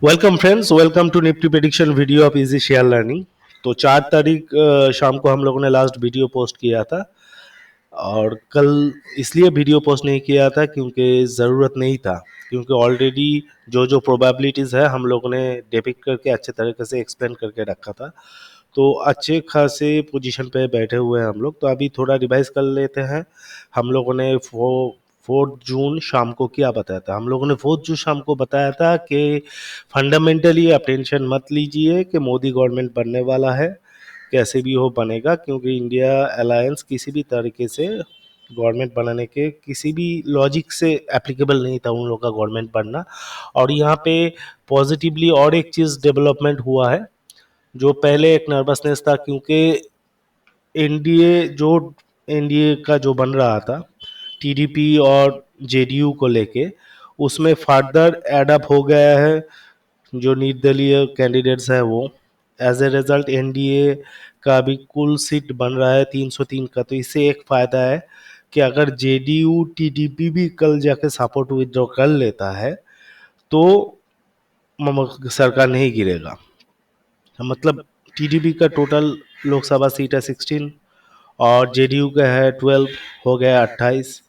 Welcome friends, welcome to Nifty prediction video of easy share learning. तो 4 तारीख शाम को हम लोगों ने लास्ट वीडियो पोस्ट किया था और कल इसलिए वीडियो पोस्ट नहीं किया था क्योंकि ज़रूरत नहीं था, क्योंकि ऑलरेडी जो जो प्रोबेबिलिटीज़ है हम लोगों ने डिपिक्ट करके अच्छे तरीके से एक्सप्लेन करके रखा था। तो अच्छे खासे पोजीशन पे बैठे हुए हैं हम लोग। तो अभी थोड़ा रिवाइज कर लेते हैं। हम लोगों ने 4 जून शाम को क्या बताया था? हम लोगों ने 4 जून शाम को बताया था कि फंडामेंटली आप टेंशन मत लीजिए कि मोदी गवर्नमेंट बनने वाला है, कैसे भी हो बनेगा, क्योंकि इंडिया अलायंस किसी भी तरीके से गवर्नमेंट बनाने के किसी भी लॉजिक से एप्लीकेबल नहीं था उन लोगों का गवर्नमेंट बनना। और यहाँ पे पॉजिटिवली और एक चीज़ डेवलपमेंट हुआ है। जो पहले एक नर्वसनेस था, क्योंकि एनडीए जो एनडीए का जो बन रहा था टीडीपी और जेडीयू को लेके, उसमें फर्दर एडअप हो गया है जो निर्दलीय कैंडिडेट्स है वो। एज ए रिजल्ट एनडीए का भी कुल सीट बन रहा है 303 का। तो इससे एक फ़ायदा है कि अगर जेडीयू टीडीपी भी कल जाके सपोर्ट विदड्रॉ कर लेता है तो सरकार नहीं गिरेगा। मतलब टीडीपी का टोटल लोकसभा सीट है 16 और जेडीयू का है 12, हो गया 28।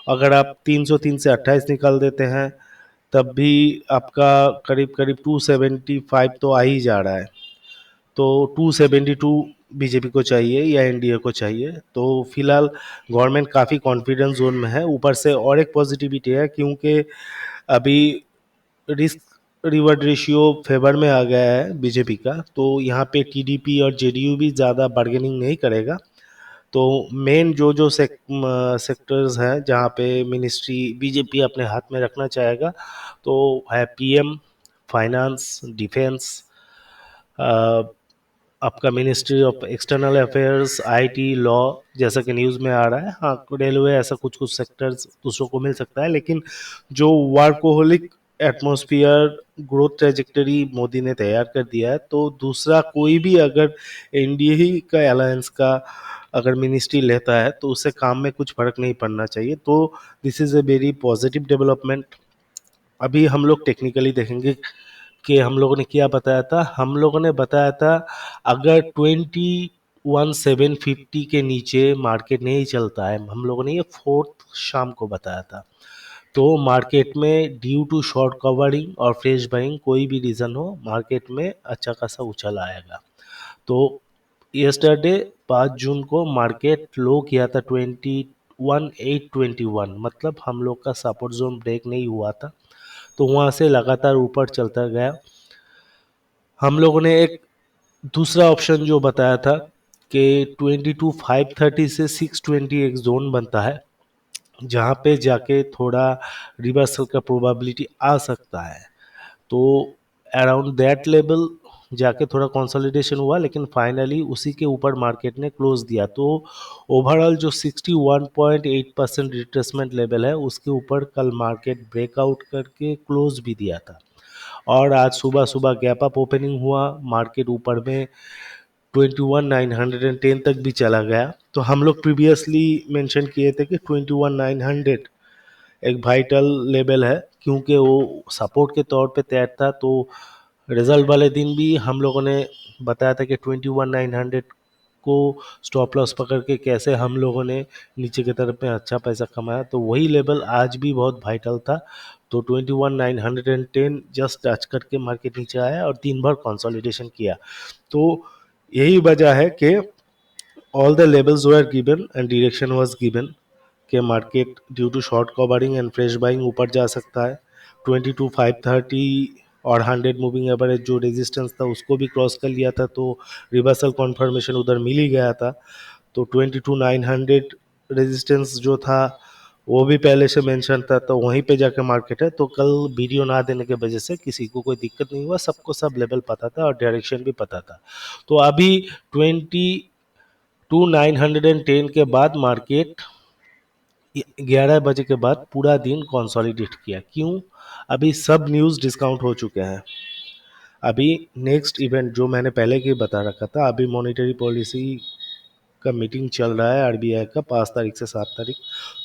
अगर आप 303 से 28 निकाल देते हैं तब भी आपका करीब करीब 275 तो आ ही जा रहा है। तो 272 बीजेपी को चाहिए या एनडीए को चाहिए। तो फिलहाल गवर्नमेंट काफ़ी कॉन्फिडेंस जोन में है। ऊपर से और एक पॉजिटिविटी है, क्योंकि अभी रिस्क रिवॉर्ड रेशियो फेवर में आ गया है बीजेपी का। तो यहाँ पे टीडीपी और जेडीयू भी ज़्यादा बार्गेनिंग नहीं करेगा। तो मेन जो जो सेक्टर्स हैं जहाँ पे मिनिस्ट्री बीजेपी अपने हाथ में रखना चाहेगा, तो है पीएम, फाइनेंस, डिफेंस, आपका ministry of external affairs, IT, law, जैसा कि न्यूज़ में आ रहा है। हाँ, रेलवे, ऐसा कुछ कुछ सेक्टर्स दूसरों को मिल सकता है, लेकिन जो workaholic atmosphere growth trajectory Modi ने तैयार कर दिया है, तो दूसरा कोई भी अगर एनडीए ही का अलायंस का अगर मिनिस्ट्री लेता है तो उससे काम में कुछ फर्क नहीं पड़ना चाहिए। तो this is a very positive development. अभी हम लोग टेक्निकली देखेंगे कि हम लोगों ने क्या बताया था। हम लोगों ने बताया था अगर 21,750 के नीचे मार्केट नहीं चलता है, हम लोगों ने ये 4 शाम को बताया था, तो मार्केट में ड्यू टू शॉर्ट कवरिंग और फ्रेश बाइंग कोई भी रीज़न हो, मार्केट में अच्छा खासा उछल आएगा। तो यस्टरडे 5 जून को मार्केट लो किया था 21,821, मतलब हम लोग का सपोर्ट जोन ब्रेक नहीं हुआ था, तो वहाँ से लगातार ऊपर चलता गया। हम लोगों ने एक दूसरा ऑप्शन जो बताया था कि 22,530 से 620 एक जोन बनता है, जहाँ पे जाके थोड़ा रिवर्सल का प्रोबेबिलिटी आ सकता है। तो अराउंड दैट लेवल जाके थोड़ा कंसोलिडेशन हुआ, लेकिन फाइनली उसी के ऊपर मार्केट ने क्लोज दिया। तो ओवरऑल जो 61.8% रिट्रेसमेंट लेवल है उसके ऊपर कल मार्केट ब्रेकआउट करके क्लोज भी दिया था। और आज सुबह सुबह गैप अप ओपनिंग हुआ, मार्केट ऊपर में 21,910 तक भी चला गया। तो हम लोग प्रीवियसली मेंशन किए थे कि 21,900 एक वाइटल लेवल है, क्योंकि वो सपोर्ट के तौर पे तैयार था। तो रिजल्ट वाले दिन भी हम लोगों ने बताया था कि 21,900 को स्टॉप लॉस पकड़ के कैसे हम लोगों ने नीचे की तरफ में अच्छा पैसा कमाया। तो वही लेवल आज भी बहुत वाइटल था। तो 21,910 जस्ट टच करके मार्केट नीचे आया और दिन भर कंसोलिडेशन किया। तो यही वजह है कि all the levels were given and direction was given कि market due to short covering and fresh buying ऊपर जा सकता है। 22,530 और 100 मूविंग एवरेज जो रेजिस्टेंस था उसको भी क्रॉस कर लिया था, तो रिवर्सल कॉन्फर्मेशन उधर मिल ही गया था। तो 22,900 रेजिस्टेंस जो था वो भी पहले से मेंशन था, तो वहीं पे जाके मार्केट है। तो कल वीडियो ना देने की वजह से किसी को कोई दिक्कत नहीं हुआ, सबको सब लेवल पता था और डायरेक्शन भी पता था। तो अभी 22,910 के बाद मार्केट 11 बजे के बाद पूरा दिन कंसोलिडेट किया। क्यों? अभी सब न्यूज़ डिस्काउंट हो चुके हैं। अभी नेक्स्ट इवेंट जो मैंने पहले की बता रखा था, अभी मॉनेटरी पॉलिसी का मीटिंग चल रहा है आरबीआई का 5 तारीख से 7 तारीख।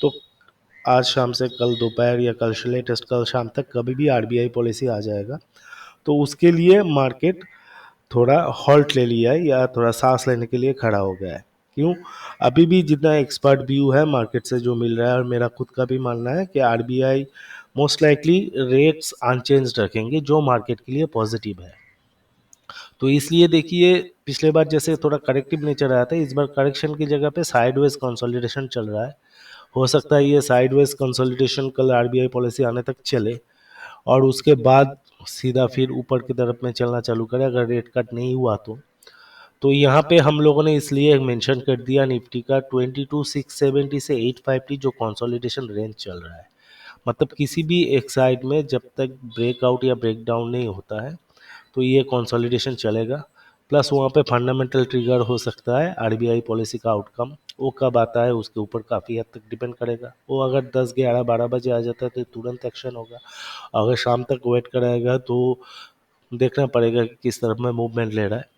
तो आज शाम से कल दोपहर या कल लेटेस्ट कल शाम तक कभी भी आरबीआई पॉलिसी आ जाएगा। तो उसके लिए मार्केट थोड़ा हॉल्ट ले लिया है या थोड़ा सांस लेने के लिए खड़ा हो गया है। क्यों? अभी भी जितना एक्सपर्ट व्यू है मार्केट से जो मिल रहा है और मेरा खुद का भी मानना है कि RBI most likely rates unchange रखेंगे, जो मार्केट के लिए पॉजिटिव है। तो इसलिए देखिए, पिछले बार जैसे थोड़ा करेक्टिव नेचर आया था, इस बार करेक्शन की जगह पे साइडवेज कंसोलिडेशन चल रहा है। हो सकता है ये साइडवेज कंसोलिडेशन कल आरबीआई पॉलिसी आने तक चले और उसके बाद सीधा फिर ऊपर की तरफ में चलना चालू करे, अगर रेट कट नहीं हुआ तो यहाँ पे हम लोगों ने इसलिए मेंशन कर दिया निफ्टी का 22,670 से 850 जो कंसोलिडेशन रेंज चल रहा है। मतलब किसी भी एक साइड में जब तक ब्रेकआउट या ब्रेकडाउन नहीं होता है तो ये कंसोलिडेशन चलेगा। प्लस वहाँ पे फंडामेंटल ट्रिगर हो सकता है आरबीआई पॉलिसी का आउटकम, वो कब आता है उसके ऊपर काफ़ी हद तक डिपेंड करेगा। वो अगर 10 11 12 बजे आ जाता है तो तुरंत एक्शन होगा, अगर शाम तक वेट कराएगा तो देखना पड़ेगा कि किस तरफ में मूवमेंट ले रहा है।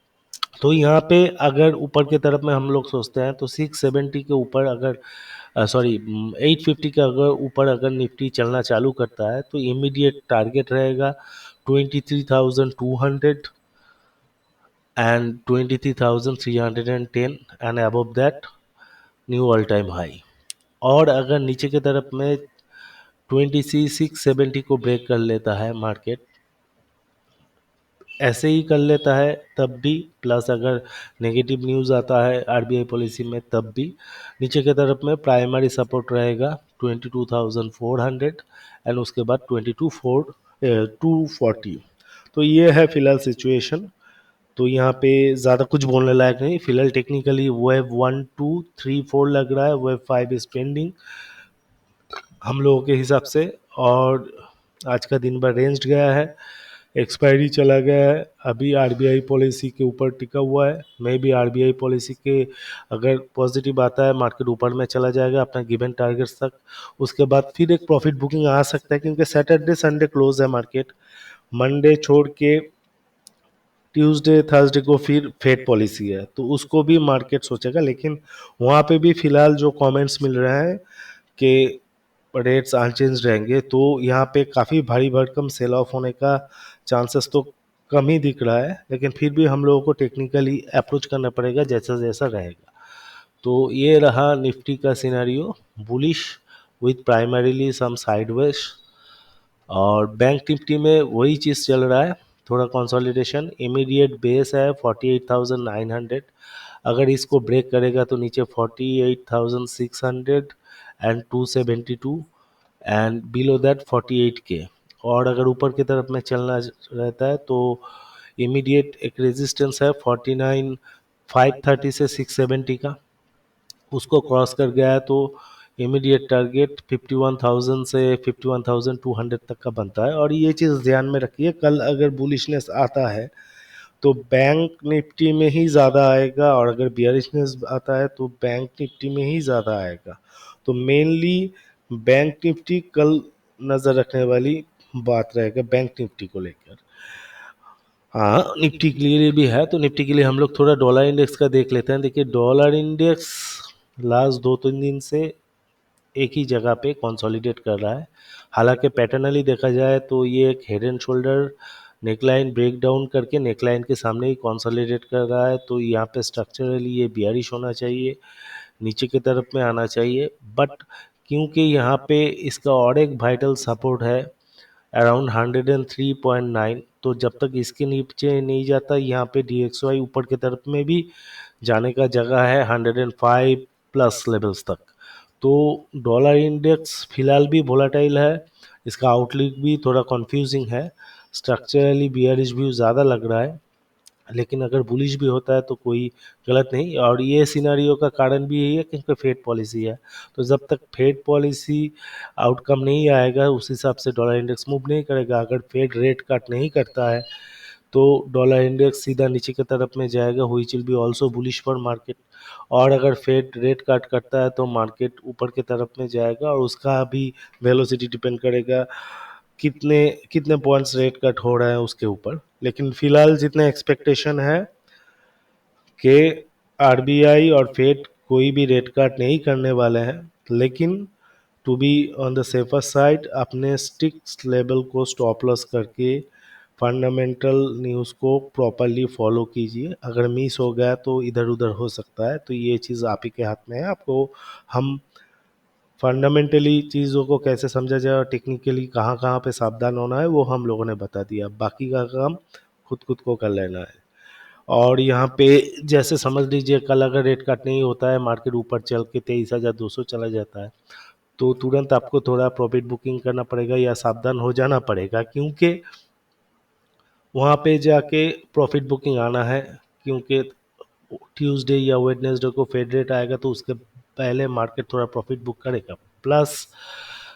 तो यहाँ पे अगर ऊपर की तरफ में हम लोग सोचते हैं तो 670 के ऊपर अगर 850 के अगर ऊपर अगर निफ्टी चलना चालू करता है तो इमीडिएट टारगेट रहेगा 23,200 and 23,310 and above that knew all time high. और अगर नीचे की तरफ में 2670 को ब्रेक कर लेता है मार्केट, ऐसे ही कर लेता है तब भी, प्लस अगर नेगेटिव न्यूज़ आता है आरबीआई पॉलिसी में तब भी, नीचे की तरफ में प्राइमरी सपोर्ट रहेगा 22,400 एंड उसके बाद 240। तो ये है फिलहाल सिचुएशन। तो यहाँ पे ज़्यादा कुछ बोलने लायक नहीं, फिलहाल टेक्निकली वेव 1 2 3 4 लग रहा है, वेव 5 इज पेंडिंग हम लोगों के हिसाब से। और आज का दिन भर रेंज गया है, एक्सपायरी चला गया है, अभी आरबीआई पॉलिसी के ऊपर टिका हुआ है। मे भी आरबीआई पॉलिसी के अगर पॉजिटिव आता है मार्केट ऊपर में चला जाएगा अपना गिवन टारगेट्स तक, उसके बाद फिर एक प्रॉफिट बुकिंग आ सकता है क्योंकि सैटरडे संडे क्लोज है मार्केट। मंडे छोड़ के ट्यूसडे थर्सडे को फिर फेड पॉलिसी है तो उसको भी मार्केट सोचेगा, लेकिन वहाँ पे भी फिलहाल जो कमेंट्स मिल रहे हैं कि रेट्स अनचेंज रहेंगे, तो यहाँ पे काफ़ी भारी भरकम सेल ऑफ होने का चांसेस तो कम ही दिख रहा है। लेकिन फिर भी हम लोगों को टेक्निकली अप्रोच करना पड़ेगा जैसा जैसा रहेगा। तो ये रहा निफ्टी का scenario, bullish with primarily some sideways. और बैंक निफ्टी में वही चीज़ चल रहा है, थोड़ा कंसोलिडेशन, इमीडिएट बेस है 48,900, अगर इसको ब्रेक करेगा तो नीचे 48,600 एंड 272 एंड बिलो दैट 48 के। और अगर ऊपर की तरफ में चलना रहता है तो इमीडिएट एक रेजिस्टेंस है 49,530 से 670 का, उसको क्रॉस कर गया है तो इमीडिएट टारगेट 51,000 से 51,200 तक का बनता है। और ये चीज़ ध्यान में रखिए, कल अगर बुलिशनेस आता है तो बैंक निफ्टी में ही ज़्यादा आएगा और अगर बियरिशनेस आता है तो बैंक निफ्टी में ही ज़्यादा आएगा। तो मेनली बैंक निफ्टी कल नज़र रखने वाली बात रहेगा बैंक निफ्टी को लेकर। हाँ, निफ्टी के लिए भी है, तो निफ्टी के लिए हम लोग थोड़ा डॉलर इंडेक्स का देख लेते हैं। देखिए डॉलर इंडेक्स लास्ट 2 3 दिन से एक ही जगह पे कंसोलिडेट कर रहा है। हालांकि पैटर्नली देखा जाए तो ये एक head and shoulder neckline break down करके नेकलाइन के सामने ही कंसोलिडेट कर रहा है, तो यहाँ पे स्ट्रक्चरली ये बियरिश होना चाहिए, नीचे की तरफ में आना चाहिए। बट क्योंकि यहाँ पे इसका और एक वाइटल सपोर्ट है अराउंड 103.9, तो जब तक इसके नीचे नहीं जाता यहाँ पे DXY ऊपर की तरफ में भी जाने का जगह है 105 प्लस लेवल्स तक। तो डॉलर इंडेक्स फिलहाल भी वोलाटाइल है, इसका आउटलुक भी थोड़ा कंफ्यूजिंग है, स्ट्रक्चरली बियरिश व्यू ज़्यादा लग रहा है, लेकिन अगर बुलिश भी होता है तो कोई गलत नहीं। और ये सिनेरियो का कारण भी यही है क्योंकि फेड पॉलिसी है, तो जब तक फेड पॉलिसी आउटकम नहीं आएगा उस हिसाब से डॉलर इंडेक्स मूव नहीं करेगा। अगर फेड रेट कट नहीं करता है तो डॉलर इंडेक्स सीधा नीचे की तरफ में जाएगा, which will be also bullish for market. और अगर फेड रेट कट करता है तो मार्केट ऊपर की तरफ में जाएगा और उसका भी वेलोसिटी डिपेंड करेगा कितने कितने पॉइंट्स रेट कट हो रहा है उसके ऊपर। लेकिन फिलहाल जितने एक्सपेक्टेशन है कि आरबीआई और फेड कोई भी रेट कट नहीं करने वाले हैं, लेकिन to be on the safer side अपने स्टिक्स लेवल को स्टॉप लॉस करके फंडामेंटल न्यूज़ को प्रॉपरली फॉलो कीजिए। अगर मिस हो गया तो इधर उधर हो सकता है, तो ये चीज़ आप ही के हाथ में है। आपको हम फंडामेंटली चीज़ों को कैसे समझा जाए और टेक्निकली कहाँ कहाँ पे सावधान होना है वो हम लोगों ने बता दिया। बाकी का काम खुद खुद को कर लेना है। और यहाँ पे जैसे समझ लीजिए कल अगर रेट कट नहीं होता है, मार्केट ऊपर चल के 23,200 चला जाता है, तो तुरंत आपको थोड़ा प्रॉफिट बुकिंग करना पड़ेगा या सावधान हो जाना पड़ेगा, क्योंकि वहाँ पे जाके प्रॉफिट बुकिंग आना है। क्योंकि ट्यूसडे या वेडनेसडे को फेड रेट आएगा तो उसके पहले मार्केट थोड़ा प्रॉफिट बुक करेगा। प्लस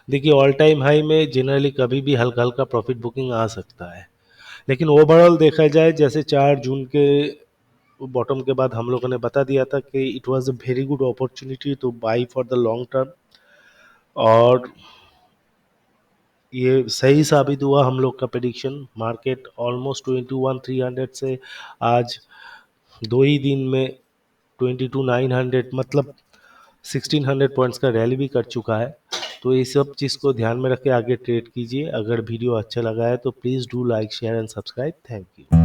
देखिए ऑल टाइम हाई में जनरली कभी भी हल्का हल्का प्रॉफिट बुकिंग आ सकता है, लेकिन ओवरऑल देखा जाए जैसे 4 जून के बॉटम के बाद हम लोगों ने बता दिया था कि it was a very good opportunity two by for the long term, और ये सही साबित हुआ हम लोग का प्रेडिक्शन। मार्केट ऑलमोस्ट 21,300 से आज 2 ही दिन में 22,900 मतलब 1,600 पॉइंट्स का रैली भी कर चुका है। तो ये सब चीज़ को ध्यान में रख के आगे ट्रेड कीजिए। अगर वीडियो अच्छा लगा है तो please do like share and subscribe. Thank you.